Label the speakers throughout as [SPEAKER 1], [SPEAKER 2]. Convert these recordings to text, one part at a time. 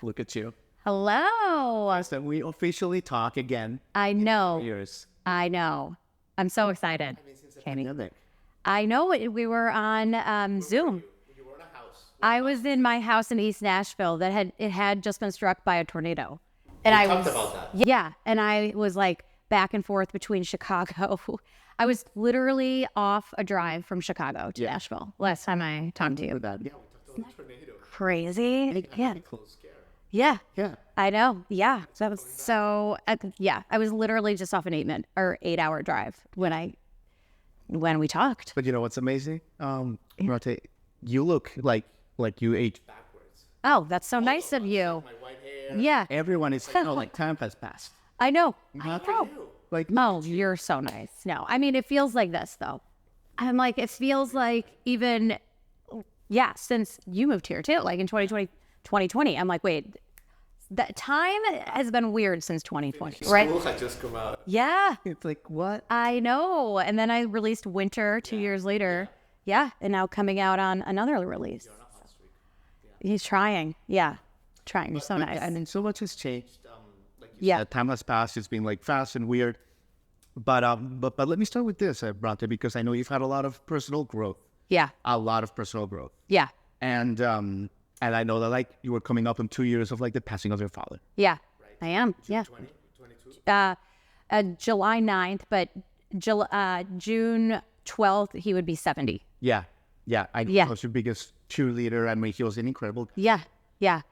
[SPEAKER 1] Look at you.
[SPEAKER 2] Hello.
[SPEAKER 1] So we officially talk again.
[SPEAKER 2] I know.
[SPEAKER 1] Years.
[SPEAKER 2] I know. I'm so excited.
[SPEAKER 1] Katie.
[SPEAKER 2] I know it. We were on Zoom.
[SPEAKER 1] You were in a house.
[SPEAKER 2] I was in my house in East Nashville that had just been struck by a tornado. And
[SPEAKER 1] We
[SPEAKER 2] I
[SPEAKER 1] talked
[SPEAKER 2] was
[SPEAKER 1] about that.
[SPEAKER 2] Yeah, and I was like back and forth between Chicago. I was literally off a drive from Chicago to Nashville last time I talked to you.
[SPEAKER 1] That. Yeah, we talked about the tornado.
[SPEAKER 2] Crazy. Yeah.
[SPEAKER 1] Close scare.
[SPEAKER 2] Yeah.
[SPEAKER 1] Yeah.
[SPEAKER 2] I know. Yeah. That was so. I was literally just off an 8-hour drive when we talked.
[SPEAKER 1] But you know what's amazing? Brontë, you look like you aged backwards.
[SPEAKER 2] Oh, that's so nice of you.
[SPEAKER 1] My white hair.
[SPEAKER 2] Yeah.
[SPEAKER 1] Everyone is like, no, like time has passed.
[SPEAKER 2] I know.
[SPEAKER 1] Not for you. Like,
[SPEAKER 2] Oh, you're so nice. No, I mean, it feels like this though. I'm like, it feels like even, since you moved here too, like in 2020, I'm like, wait, that time has been weird since 2020, right?
[SPEAKER 1] School had just come out.
[SPEAKER 2] Yeah,
[SPEAKER 1] It's like, what?
[SPEAKER 2] I know. And then I released Winter 2 years later. Yeah, and now coming out on another release. He's trying. Yeah, trying. You're so nice.
[SPEAKER 1] I mean, so much has changed. Like you said, time has passed. It's been like fast and weird. But let me start with this, Brontë, because I know you've had a lot of personal growth.
[SPEAKER 2] Yeah.
[SPEAKER 1] A lot of personal growth.
[SPEAKER 2] Yeah.
[SPEAKER 1] And I know that like you were coming up on 2 years of like the passing of your father.
[SPEAKER 2] Yeah. I am. Yeah.
[SPEAKER 1] 22?
[SPEAKER 2] July 9th, but June 12th, he would be 70.
[SPEAKER 1] Yeah. Yeah. I was your biggest cheerleader. I mean, he was an incredible guy.
[SPEAKER 2] Yeah. Yeah.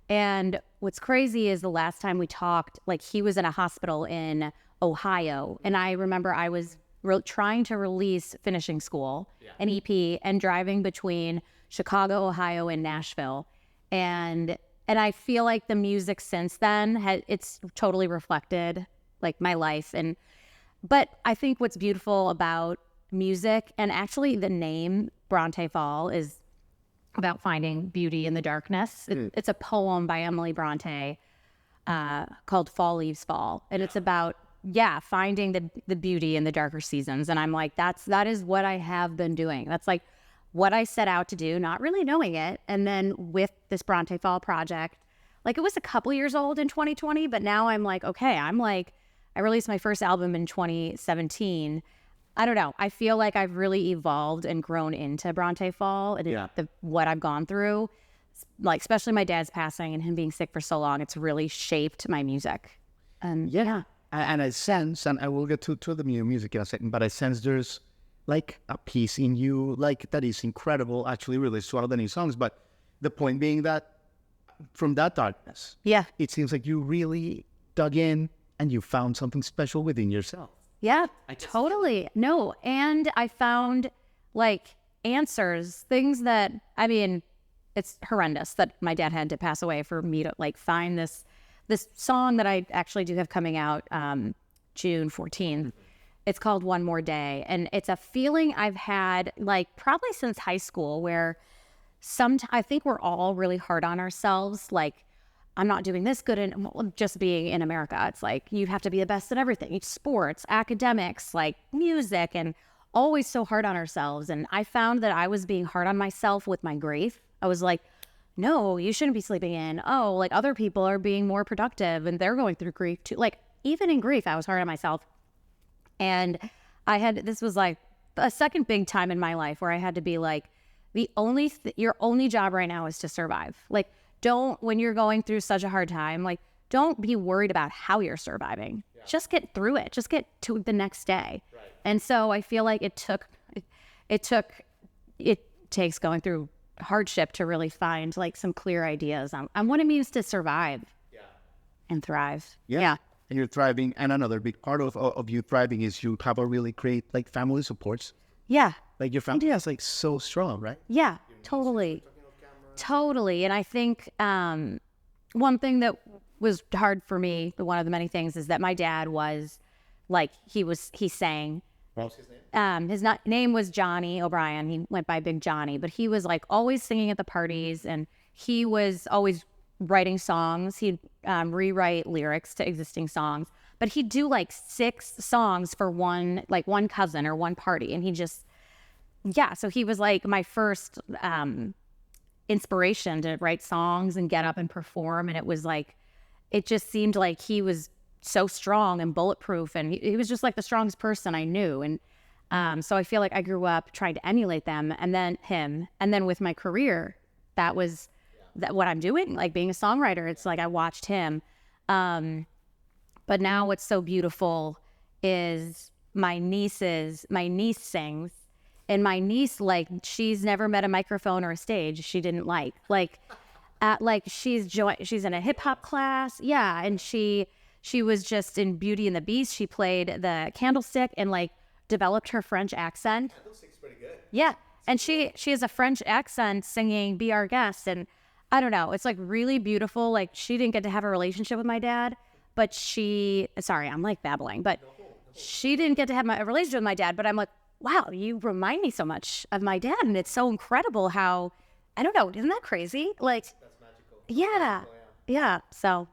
[SPEAKER 2] And what's crazy is the last time we talked, like he was in a hospital in Ohio. And I remember I was trying to release Finishing School, an EP, and driving between Chicago, Ohio, and Nashville. And I feel like the music since then, it's totally reflected like my life. But I think what's beautiful about music, and actually the name Brontë Fall is about finding beauty in the darkness. It's a poem by Emily Brontë called Fall Leaves Fall. And it's about, finding the beauty in the darker seasons. And I'm like, that is what I have been doing. That's like what I set out to do, not really knowing it. And then with this Brontë Fall project, like it was a couple years old in 2020, but now I'm like, okay, I released my first album in 2017. I don't know. I feel like I've really evolved and grown into Brontë Fall and what I've gone through, like especially my dad's passing and him being sick for so long. It's really shaped my music. And
[SPEAKER 1] I sense, and I will get to the new music in a second, but I sense there's like a piece in you, like that is incredible, actually relates to one of the new songs. But the point being that from that darkness, it seems like you really dug in and you found something special within yourself.
[SPEAKER 2] Yeah, totally. No, and I found like answers, things that, I mean, it's horrendous that my dad had to pass away for me to like find this song that I actually do have coming out June 14th. It's called One More Day. And it's a feeling I've had like probably since high school where I think we're all really hard on ourselves. Like, I'm not doing this good. And just being in America, it's like you have to be the best at everything. Sports, academics, like music, and always so hard on ourselves. And I found that I was being hard on myself with my grief. I was like, no, you shouldn't be sleeping in. Oh, like other people are being more productive and they're going through grief too. Like even in grief, I was hard on myself. And this was like a second big time in my life where I had to be like, your only job right now is to survive. Like, when you're going through such a hard time, like, don't be worried about how you're surviving. Yeah. Just get through it. Just get to the next day. Right. And so I feel like it takes going through hardship to really find like some clear ideas on what it means to survive and thrive.
[SPEAKER 1] Yeah. And you're thriving. And another big part of you thriving is you have a really great like family supports.
[SPEAKER 2] Yeah.
[SPEAKER 1] Like your family is like so strong, right?
[SPEAKER 2] Yeah, totally. Totally. And I think one thing that was hard for me, one of the many things, is that my dad was like, he sang.
[SPEAKER 1] What was his name?
[SPEAKER 2] His name was Johnny O'Brien. He went by Big Johnny, but he was like always singing at the parties, and he was always writing songs. He'd rewrite lyrics to existing songs, but he'd do like 6 songs for one cousin or one party. And he just, so he was like my first inspiration to write songs and get up and perform. And it was like, it just seemed like he was so strong and bulletproof, and he was just like the strongest person I knew. And so I feel like I grew up trying to emulate them, and then him, and then with my career, that was what I'm doing, like being a songwriter. It's like I watched him. But now what's so beautiful is my niece sings, and my niece, like, she's never met a microphone or a stage she didn't like she's in a hip hop class. Yeah. And she was just in Beauty and the Beast. She played the candlestick and like developed her French accent.
[SPEAKER 3] Candlestick's pretty good.
[SPEAKER 2] Yeah. And she has a French accent singing Be Our Guest. And I don't know, it's like really beautiful. Like, she didn't get to have a relationship with my dad, but sorry, I'm like babbling, but she didn't get to have a relationship with my dad, but I'm like, wow, you remind me so much of my dad. And it's so incredible how, I don't know, isn't that crazy? Like,
[SPEAKER 3] That's magical.
[SPEAKER 2] yeah. Yeah. So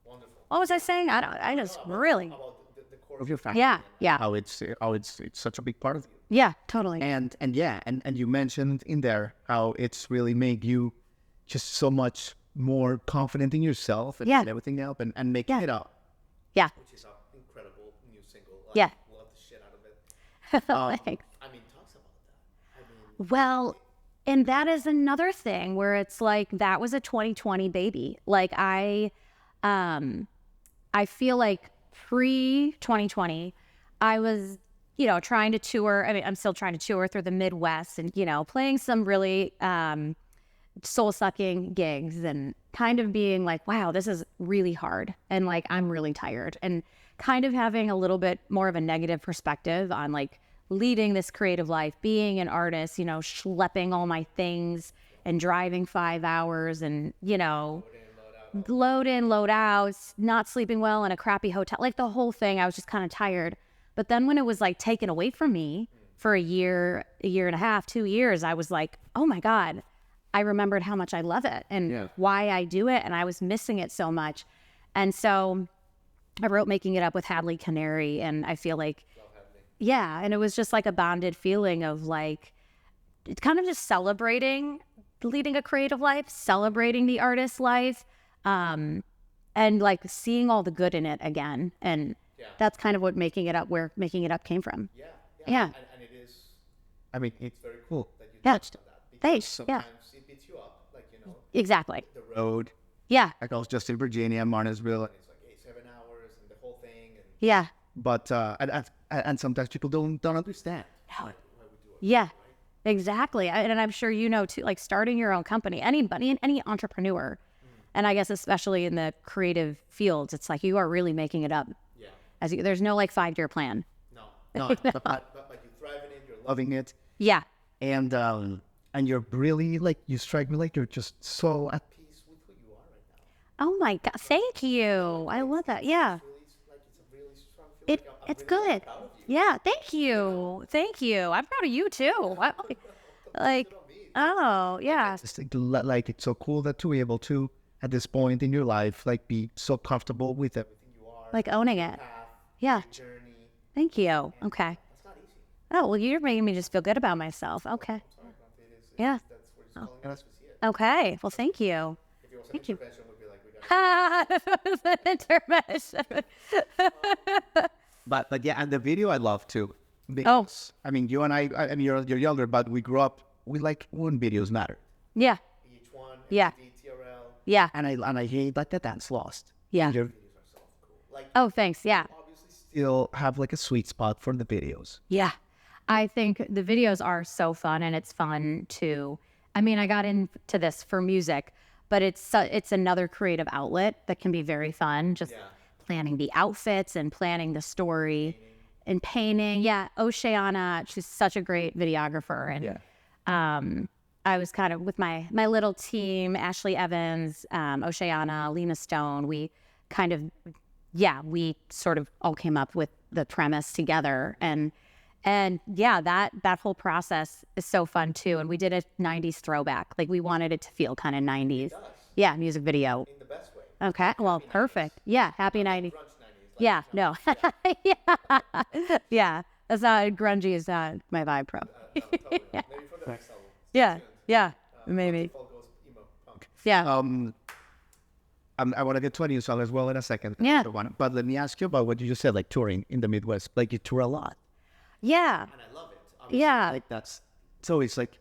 [SPEAKER 3] Wonderful.
[SPEAKER 2] what was I saying? I just really,
[SPEAKER 3] About the core
[SPEAKER 1] Of your family.
[SPEAKER 2] yeah.
[SPEAKER 1] How it's such a big part of you.
[SPEAKER 2] Yeah, totally.
[SPEAKER 1] And you mentioned in there how it's really made you just so much more confident in yourself and everything else and making it up.
[SPEAKER 2] Yeah.
[SPEAKER 3] which is an incredible new single.
[SPEAKER 2] Yeah.
[SPEAKER 3] Love the shit out of it.
[SPEAKER 2] Thanks.
[SPEAKER 3] I mean, talks about that. I mean,
[SPEAKER 2] Well, and that is another thing where it's like, that was a 2020 baby. Like, I feel like pre-2020, I was, trying to tour. I mean, I'm still trying to tour through the Midwest and, playing some really soul-sucking gigs and kind of being like, wow, this is really hard. And like, I'm really tired, and kind of having a little bit more of a negative perspective on like leading this creative life, being an artist, schlepping all my things and driving 5 hours and, load in, load out, not sleeping well in a crappy hotel, like the whole thing. I was just kind of tired. But then when it was like taken away from me for a year and a half, 2 years, I was like, oh my God, I remembered how much I love it and why I do it. And I was missing it so much. And so I wrote Making It Up with Hadley Canary. And I feel like, and it was just like a bonded feeling of like, it's kind of just celebrating leading a creative life, celebrating the artist's life, and like seeing all the good in it again. And that's kind of what where Making It Up came from. Yeah.
[SPEAKER 3] And it is.
[SPEAKER 1] I mean,
[SPEAKER 3] It's very cool that you
[SPEAKER 2] Yeah.
[SPEAKER 3] touched on that. Because
[SPEAKER 2] Thanks.
[SPEAKER 3] sometimes it beats you up, like
[SPEAKER 2] Exactly.
[SPEAKER 3] the road.
[SPEAKER 1] road.
[SPEAKER 2] Yeah.
[SPEAKER 1] Like I was just in Virginia, Martinsville.
[SPEAKER 3] It's like 7 hours and the whole thing. And
[SPEAKER 2] Yeah.
[SPEAKER 1] But and sometimes people don't understand.
[SPEAKER 3] why we do it.
[SPEAKER 2] Yeah. Exactly. And I'm sure too, like starting your own company, anybody, any entrepreneur, and I guess especially in the creative fields, it's like you are really making it up.
[SPEAKER 3] Yeah.
[SPEAKER 2] There's no like 5-year plan.
[SPEAKER 3] No.
[SPEAKER 1] No,
[SPEAKER 3] But you thrive in it. You're
[SPEAKER 1] loving it,
[SPEAKER 2] Yeah.
[SPEAKER 1] and you're really like, you strike me like you're just so at
[SPEAKER 3] peace with who you are right now.
[SPEAKER 2] Oh my God. Thank you. I love that. Yeah.
[SPEAKER 3] It's a really strong feel.
[SPEAKER 2] It's
[SPEAKER 3] I'm
[SPEAKER 2] good.
[SPEAKER 3] proud of you.
[SPEAKER 2] Yeah. Thank you. Thank you. I'm proud of you too. Yeah.
[SPEAKER 1] Just like it's so cool that to be able to at this point in your life like be so comfortable with everything
[SPEAKER 3] You are.
[SPEAKER 2] Like owning it.
[SPEAKER 3] Path,
[SPEAKER 2] Yeah.
[SPEAKER 3] journey.
[SPEAKER 2] Thank you. Okay.
[SPEAKER 3] It's not easy.
[SPEAKER 2] Oh, well, you're making me just feel good about myself. Okay.
[SPEAKER 3] Sorry, Brontë. It is.
[SPEAKER 2] Yeah.
[SPEAKER 3] That's what it's calling us to see it.
[SPEAKER 2] Okay. Well, thank you.
[SPEAKER 3] If it was an
[SPEAKER 2] Thank you.
[SPEAKER 3] intervention, we'd be like, we got
[SPEAKER 2] Intermission.
[SPEAKER 1] But yeah, and the video I love too. Because, I mean, you and I mean, you're younger, but we grew up with like when videos matter.
[SPEAKER 2] Yeah.
[SPEAKER 3] each one.
[SPEAKER 2] Yeah.
[SPEAKER 3] MTV, TRL.
[SPEAKER 2] Yeah.
[SPEAKER 1] And I hate like that's lost.
[SPEAKER 2] Yeah.
[SPEAKER 1] Your
[SPEAKER 3] Videos are so cool. Like,
[SPEAKER 2] Oh, thanks. Yeah.
[SPEAKER 3] obviously,
[SPEAKER 1] still have like a sweet spot for the videos.
[SPEAKER 2] Yeah. I think the videos are so fun, and it's fun to, I mean, I got into this for music, but it's another creative outlet that can be very fun. Just planning the outfits and planning the story and painting. Yeah. Oceana, she's such a great videographer. And I was kind of with my little team, Ashley Evans, Oceana, Lena Stone, we kind of, we sort of all came up with the premise together. And that whole process is so fun too. And we did a 90s throwback. Like we wanted it to feel kind of 90s. Yeah, music video.
[SPEAKER 3] in the best way.
[SPEAKER 2] Okay, well, perfect. Yeah, happy 90s.
[SPEAKER 3] Grunge 90s. Like,
[SPEAKER 2] Yeah, no. Yeah, that's not, grungy is not my vibe, pro.
[SPEAKER 3] Maybe for the next album.
[SPEAKER 2] Yeah, maybe.
[SPEAKER 3] Brontë Fall goes
[SPEAKER 2] Yeah.
[SPEAKER 1] I want to get to a new song as well in a second.
[SPEAKER 2] Yeah.
[SPEAKER 1] But let me ask you about what you just said, like touring in the Midwest. Like you tour a lot.
[SPEAKER 2] Yeah.
[SPEAKER 3] And I love it.
[SPEAKER 2] Yeah.
[SPEAKER 1] Like so it's like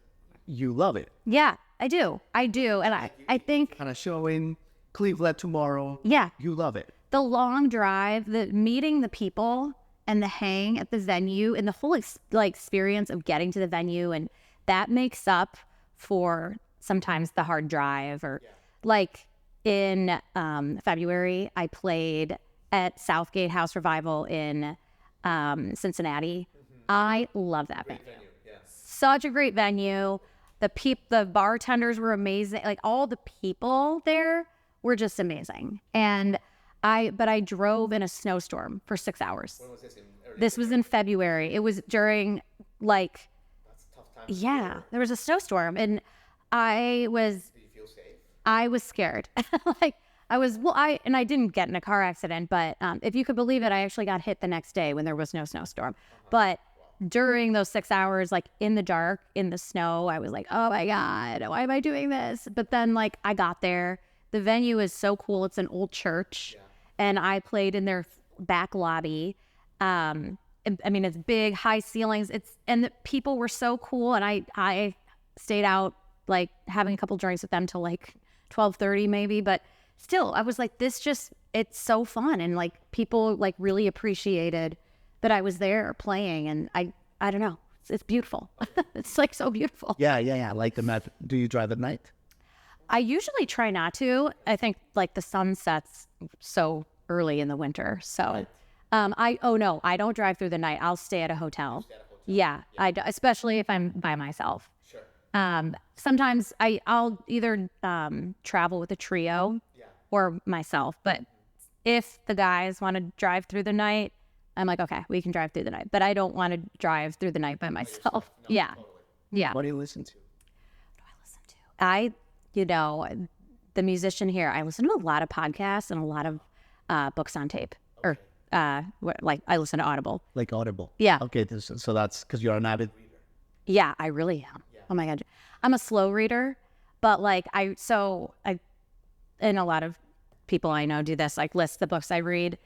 [SPEAKER 1] you love it.
[SPEAKER 2] Yeah, I do. And I think,
[SPEAKER 1] Kind of show in Cleveland tomorrow.
[SPEAKER 2] yeah,
[SPEAKER 1] You love it.
[SPEAKER 2] the long drive, the meeting the people and the hang at the venue and the whole experience of getting to the venue, and that makes up for sometimes the hard drive. Or like in February, I played at Southgate House Revival in Cincinnati. I love that venue. Such a great venue. The bartenders were amazing. Like all the people there were just amazing. And I drove in a snowstorm for 6 hours.
[SPEAKER 3] When was this in early
[SPEAKER 2] This was in February. It was during
[SPEAKER 3] That's a tough time.
[SPEAKER 2] yeah, there was a snowstorm, and I was
[SPEAKER 3] Do you feel safe?
[SPEAKER 2] I was scared. I didn't get in a car accident, but if you could believe it, I actually got hit the next day when there was no snowstorm. But during those 6 hours, like in the dark, in the snow, I was like, oh my God, why am I doing this? But then like I got there. The venue is so cool. It's an old church. And I played in their back lobby. I mean, it's big, high ceilings. And the people were so cool. And I stayed out like having a couple drinks with them till like 12:30 maybe. But still, I was like, it's so fun. And like people like really appreciated that I was there playing. And I don't know, it's beautiful. It's like so beautiful.
[SPEAKER 1] Yeah. Like the map. Do you drive at night?
[SPEAKER 2] I usually try not to. I think like the sun sets so early in the winter. So I don't drive through the night. I'll stay at a hotel. Yeah. Especially if I'm by myself.
[SPEAKER 3] Sure.
[SPEAKER 2] Sometimes I'll either travel with a trio or myself. But if the guys want to drive through the night, I'm like, okay, we can drive through the night. But I don't want to drive through the night by myself. Yeah.
[SPEAKER 3] Totally.
[SPEAKER 2] Yeah.
[SPEAKER 1] What do you listen to?
[SPEAKER 2] The musician here, I listen to a lot of podcasts and a lot of books on tape. Or like I listen to Audible.
[SPEAKER 1] Like Audible.
[SPEAKER 2] Yeah.
[SPEAKER 1] Okay, so that's because you're an avid reader.
[SPEAKER 2] Yeah, I really am. Oh my God. I'm a slow reader, but like and a lot of people I know do this, like list the books I read.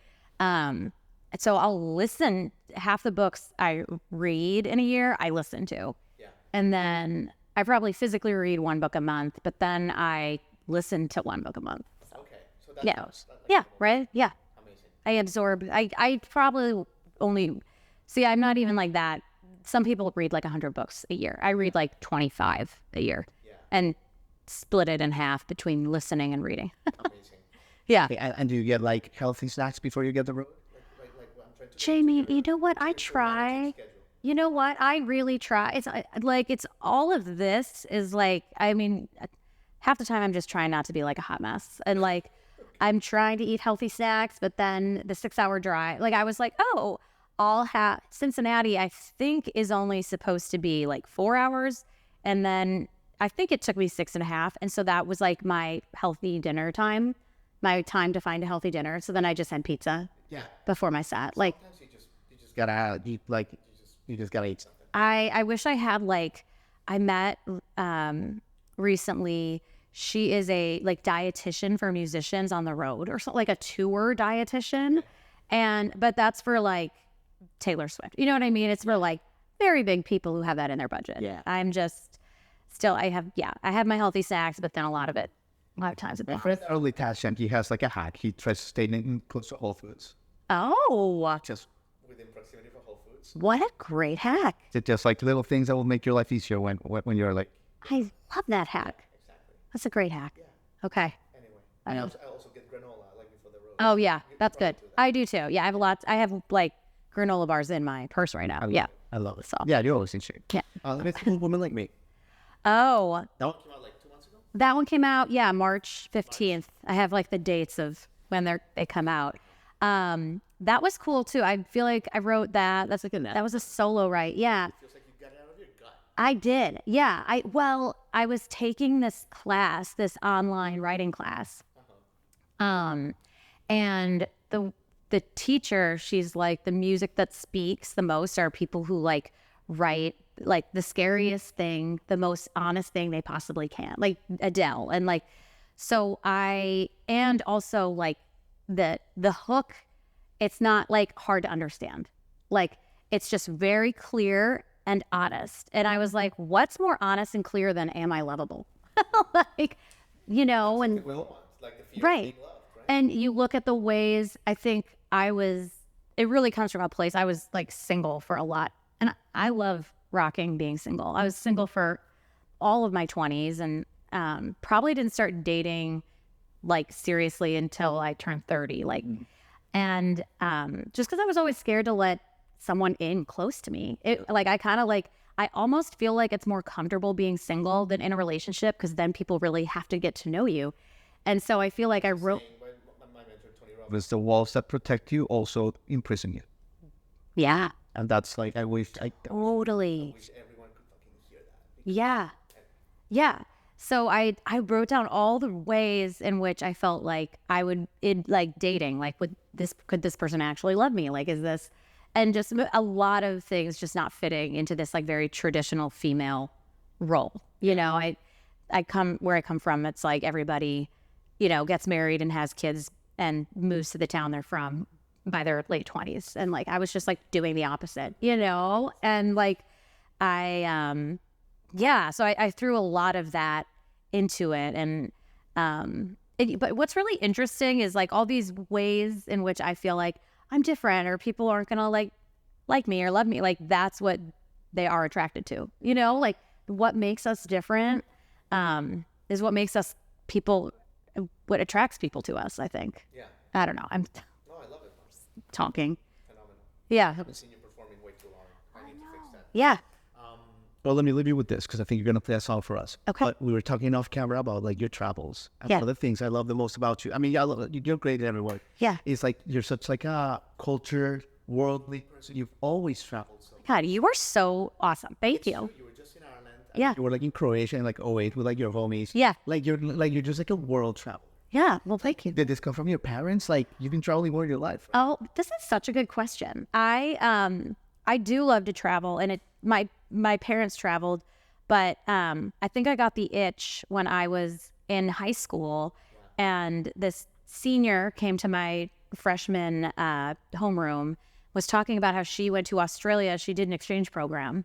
[SPEAKER 2] So I'll listen, half the books I read in a year, I listen to.
[SPEAKER 3] Yeah.
[SPEAKER 2] And then I probably physically read one book a month, but then I listen to one book a month.
[SPEAKER 3] Okay. So that
[SPEAKER 2] Yeah.
[SPEAKER 3] counts. That
[SPEAKER 2] Yeah, right? Yeah.
[SPEAKER 3] Amazing.
[SPEAKER 2] I absorb. I probably only, I'm not even like that. Some people read like 100 books a year. I read like 25 a year and split it in half between listening and reading.
[SPEAKER 3] Amazing.
[SPEAKER 2] Yeah.
[SPEAKER 1] Okay, and do you get like healthy snacks before you get the road?
[SPEAKER 3] Like I'm trying to
[SPEAKER 2] Jamie, you know what? I try.
[SPEAKER 3] schedule.
[SPEAKER 2] You know what? I really try. It's all of this is like, I mean, half the time I'm just trying not to be like a hot mess. And like, I'm trying to eat healthy snacks, but then the 6-hour drive, like I was like, oh, Cincinnati, I think is only supposed to be like 4 hours. And then I think it took me 6.5. And so that was like my healthy dinner time, my time to find a healthy dinner. So then I just had pizza before my set. Like,
[SPEAKER 3] Sometimes you just
[SPEAKER 1] Gotta eat like you just gotta eat something.
[SPEAKER 2] I wish I had I met recently, she is a like dietitian for musicians on the road or something, like a tour dietitian. But that's for like Taylor Swift. You know what I mean? It's for like very big people who have that in their budget.
[SPEAKER 1] Yeah.
[SPEAKER 2] I'm just still, I have my healthy snacks, but then a lot of times
[SPEAKER 1] My
[SPEAKER 2] it's
[SPEAKER 1] friend early Tashant, he has like a hack. He tries to stay close to Whole Foods.
[SPEAKER 2] Oh,
[SPEAKER 1] Just
[SPEAKER 3] within proximity for Whole Foods.
[SPEAKER 2] what a great hack.
[SPEAKER 1] it's just like little things that will make your life easier when you're like.
[SPEAKER 2] I love that hack.
[SPEAKER 3] Exactly.
[SPEAKER 2] That's a great hack. Okay.
[SPEAKER 3] Anyway, I also get granola like before the road.
[SPEAKER 2] Oh yeah,
[SPEAKER 3] You
[SPEAKER 2] that's
[SPEAKER 3] probably
[SPEAKER 2] good.
[SPEAKER 3] do that.
[SPEAKER 2] I do too. Yeah, I have like granola bars in my purse right now. Yeah.
[SPEAKER 1] I love it.
[SPEAKER 2] So-
[SPEAKER 1] Yeah, you're always in shape.
[SPEAKER 2] Yeah.
[SPEAKER 1] Let me think of Woman Like Me.
[SPEAKER 2] Oh,
[SPEAKER 1] No,
[SPEAKER 3] Came out like 2 months ago.
[SPEAKER 2] that one came out. Yeah, March 15th. I have like the dates of when they come out. That was cool too. I feel like I wrote that. That's a good. That was a solo write. Yeah,
[SPEAKER 3] Feels like you got it out of your gut.
[SPEAKER 2] I did. Yeah. I was taking this class, this online writing class. And the teacher, she's like, the music that speaks the most are people who like write like the scariest thing, the most honest thing they possibly can, like Adele. And like, So and also like the hook, it's not like hard to understand. Like it's just very clear and honest. And I was like, what's more honest and clear than am I lovable? Like, you know, and
[SPEAKER 3] Like the fear of
[SPEAKER 2] right.
[SPEAKER 3] being loved, right?
[SPEAKER 2] And you look at the ways I think it really comes from a place I was like single for a lot. And I love rocking being single. I was single for all of my 20s and probably didn't start dating like seriously until I turned 30. Like, and just because I was always scared to let someone in close to me. I almost feel like it's more comfortable being single than in a relationship because then people really have to get to know you. And so I feel like I wrote.
[SPEAKER 3] My mentor, Tony Robbins.
[SPEAKER 1] It's the walls that protect you also imprison you.
[SPEAKER 2] Yeah,
[SPEAKER 1] And that's like, I wish
[SPEAKER 2] totally.
[SPEAKER 3] Wish everyone could fucking hear that.
[SPEAKER 2] Yeah. Yeah. So I wrote down all the ways in which I felt like I would like dating, like could this person actually love me? Like, is this, and just a lot of things just not fitting into this like very traditional female role. You know, where I come from, it's like everybody, you know, gets married and has kids and moves to the town they're from by their late 20s. And like, I was just like doing the opposite, you know? And like, so I threw a lot of that into it. And, but what's really interesting is like all these ways in which I feel like I'm different or people aren't going to like me or love me. Like that's what they are attracted to, you know, like what makes us different, is what makes us what attracts people to us, I think.
[SPEAKER 3] Yeah.
[SPEAKER 2] I don't know. I'm
[SPEAKER 3] No, I love it.
[SPEAKER 2] talking.
[SPEAKER 3] Phenomenal.
[SPEAKER 2] Yeah.
[SPEAKER 3] I haven't seen you performing way too long. I need to fix that.
[SPEAKER 2] Yeah.
[SPEAKER 1] Well, let me leave you with this because I think you're going to play a song for us.
[SPEAKER 2] Okay.
[SPEAKER 1] But we were talking off camera about like your travels. And
[SPEAKER 2] Yeah.
[SPEAKER 1] one of the things I love the most about you, I mean, you're great at everyone.
[SPEAKER 2] Yeah.
[SPEAKER 1] It's like you're such like a cultured, worldly person. You've always traveled. So
[SPEAKER 2] God, you are so awesome. Thank you.
[SPEAKER 3] You were just in Ireland.
[SPEAKER 2] Yeah.
[SPEAKER 1] you were like in Croatia in like '08 with like your homies.
[SPEAKER 2] Yeah.
[SPEAKER 1] Like you're just like a world traveler.
[SPEAKER 2] Yeah. Well, thank you.
[SPEAKER 1] Did this come from your parents? Like you've been traveling more in your life.
[SPEAKER 2] Oh, this is such a good question. I do love to travel, and my parents traveled, but I think I got the itch when I was in high school, and this senior came to my freshman homeroom, was talking about how she went to Australia. She did an exchange program,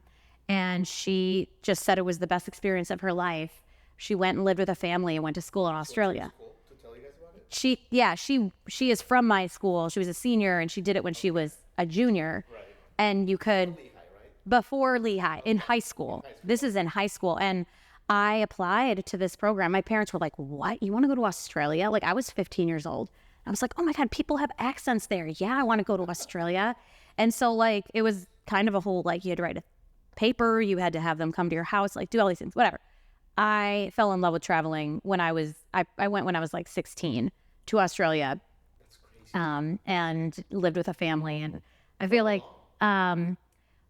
[SPEAKER 2] and she just said it was the best experience of her life. She went and lived with a family and went to school in Australia.
[SPEAKER 3] Cool to tell you guys about it.
[SPEAKER 2] She is from my school. She was a senior and she did it when she was a junior.
[SPEAKER 3] Right.
[SPEAKER 2] And you could
[SPEAKER 3] Lehigh, right?
[SPEAKER 2] before Lehigh in high school. This is in high school. And I applied to this program. My parents were like, "What? You want to go to Australia?" Like I was 15 years old. I was like, "Oh my God, people have accents there. Yeah, I want to go to Australia." And so like it was kind of a whole like you had to write a paper, you had to have them come to your house, like do all these things, whatever. I fell in love with traveling when I went when I was like 16 to Australia.
[SPEAKER 3] That's crazy.
[SPEAKER 2] And lived with a family. And I feel like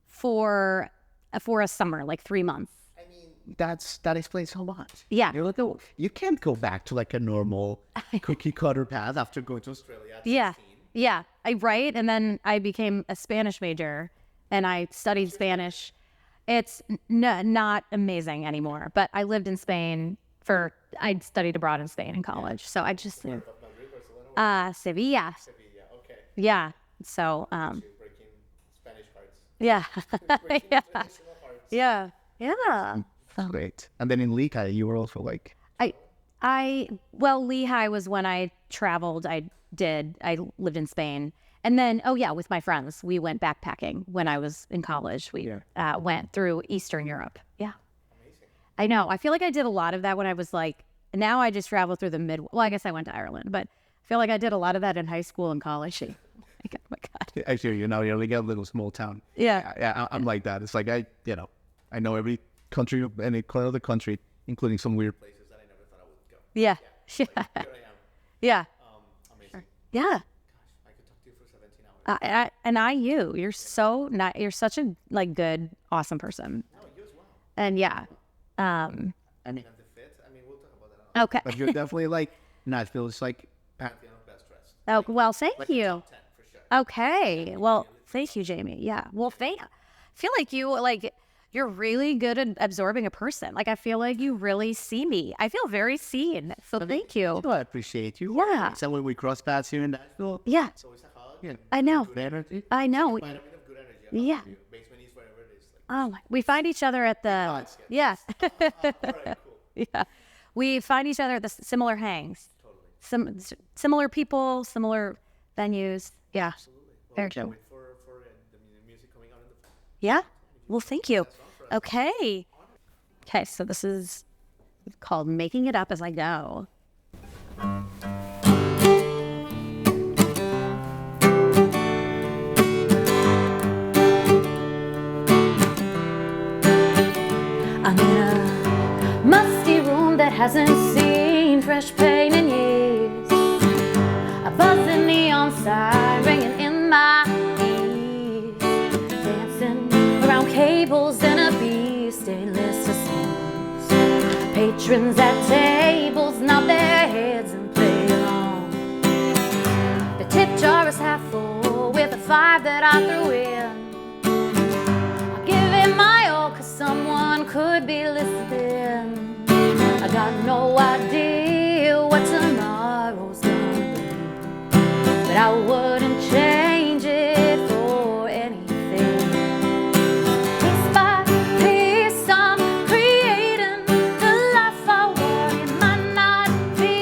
[SPEAKER 2] for a summer, like 3 months.
[SPEAKER 3] I mean,
[SPEAKER 1] That explains so much.
[SPEAKER 2] Yeah.
[SPEAKER 1] You're like, you can't go back to like a normal cookie cutter path after going to
[SPEAKER 3] Australia at
[SPEAKER 2] Yeah.
[SPEAKER 3] 16.
[SPEAKER 2] Yeah. Right. And then I became a Spanish major and I studied Spanish. It's not amazing anymore, but I lived in Spain I studied abroad in Spain in college. So I just,
[SPEAKER 3] Madrid, Barcelona,
[SPEAKER 2] Sevilla.
[SPEAKER 3] Sevilla. Okay.
[SPEAKER 2] Yeah. So,
[SPEAKER 3] You're breaking Spanish hearts.
[SPEAKER 2] yeah.
[SPEAKER 3] Breaking
[SPEAKER 2] yeah.
[SPEAKER 3] traditional hearts.
[SPEAKER 2] Yeah. Yeah.
[SPEAKER 1] Great. And then in Lehigh, you were also like,
[SPEAKER 2] Well, Lehigh was when I traveled. I lived in Spain. And then, with my friends, we went backpacking when I was in college. We went through Eastern Europe. Yeah.
[SPEAKER 3] Amazing.
[SPEAKER 2] I know. I feel like I did a lot of that when I was like, now I just travel through well, I guess I went to Ireland, but I feel like I did a lot of that in high school and college. Oh my God.
[SPEAKER 1] I hear you now. You're like a little small town.
[SPEAKER 2] Yeah.
[SPEAKER 1] Yeah, I'm like that. It's like I know every country, any corner of the country, including some weird places.
[SPEAKER 3] Places that I never thought I would go.
[SPEAKER 2] Yeah.
[SPEAKER 3] Here I am.
[SPEAKER 2] Yeah.
[SPEAKER 3] Amazing.
[SPEAKER 2] Yeah.
[SPEAKER 3] Gosh, I could talk to you for 17 hours.
[SPEAKER 2] You're such a like good, awesome person.
[SPEAKER 3] No, you as well.
[SPEAKER 2] And yeah.
[SPEAKER 3] And the fit, I mean, we'll talk about that.
[SPEAKER 2] Okay.
[SPEAKER 1] But you're definitely like Nashville. It's like
[SPEAKER 3] Pantheon of best dressed.
[SPEAKER 2] Oh, well, thank
[SPEAKER 3] Like
[SPEAKER 2] you.
[SPEAKER 3] top 10 for sure.
[SPEAKER 2] Okay. Well, thank you, Jamie. Yeah. Well, I feel like you're really good at absorbing a person. Like, I feel like you really see me. I feel very seen. So thank you.
[SPEAKER 1] I appreciate you.
[SPEAKER 2] Yeah.
[SPEAKER 1] So when we cross paths here in Nashville,
[SPEAKER 2] Yeah.
[SPEAKER 1] it's always a hug and
[SPEAKER 2] I know.
[SPEAKER 1] good energy.
[SPEAKER 2] I know.
[SPEAKER 1] Find a bit of good energy.
[SPEAKER 2] Yeah.
[SPEAKER 1] Basement East, wherever it is.
[SPEAKER 2] Oh, we find each other at the,
[SPEAKER 1] it's good.
[SPEAKER 2] yeah.
[SPEAKER 1] All right, cool.
[SPEAKER 2] Yeah. We find each other at the similar hangs.
[SPEAKER 1] Totally.
[SPEAKER 2] Similar people, similar venues. Yeah.
[SPEAKER 1] Absolutely. Well,
[SPEAKER 2] Very
[SPEAKER 1] we can't
[SPEAKER 2] true.
[SPEAKER 1] wait for the music coming out in the fall.
[SPEAKER 2] Yeah. Well, thank you. Okay. Okay, so this is called Making It Up As I Go. I'm in a musty room that hasn't seen fresh paint in years. A buzzing neon sign ringing in my ears. Dancing around cables and a bee stainless to songs. Patrons at tables nod their heads and play along. The tip jar is half full with a 5 that I threw in. I'll give it my all 'cause someone could be listening. I got no idea what tomorrow's gonna be, but I wouldn't change it for anything. Piece by piece I'm creating the life I want. It might not be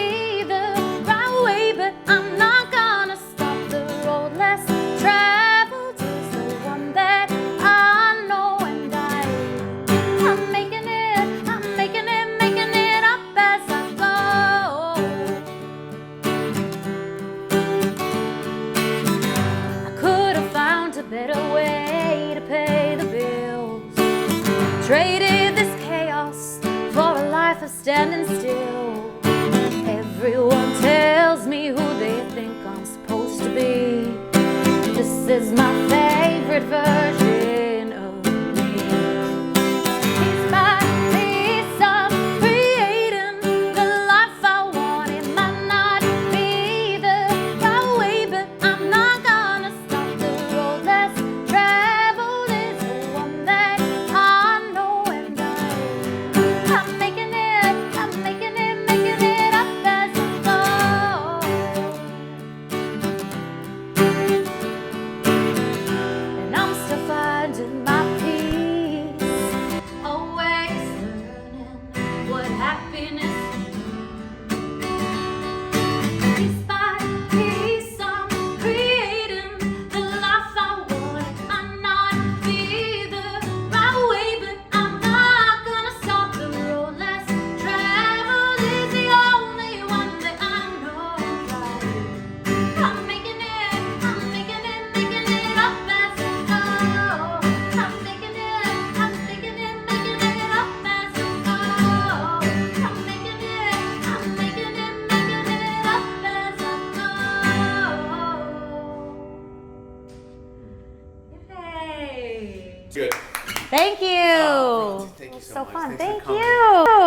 [SPEAKER 2] the right way, but I'm not gonna stop. The road less traveled is the one that I know, and I'm making it up as I go. I could have found a better way to pay the bills. Traded this chaos for a life of standing still. Everyone tells me who they think I'm supposed to be. This is my favorite version of me. Piece by piece I'm creating the life I want. It might not be the right way, but I'm not gonna stop. The road less traveled is the one that I know, and I'm making it up as I go. And I'm still finding my peace, always learning what happiness means. Piece by piece I'm creating the life I want. It might not be the right way, but I'm not gonna stop. The road less traveled is the only one that I know. I'm making it up as I go. I'm making it up as I go. I'm making it up as I go. Yay!
[SPEAKER 1] Good.
[SPEAKER 2] Thank you.
[SPEAKER 1] Thank you so
[SPEAKER 2] So
[SPEAKER 1] much.
[SPEAKER 2] fun.
[SPEAKER 1] Thanks for
[SPEAKER 2] Thank
[SPEAKER 1] coming.
[SPEAKER 2] you.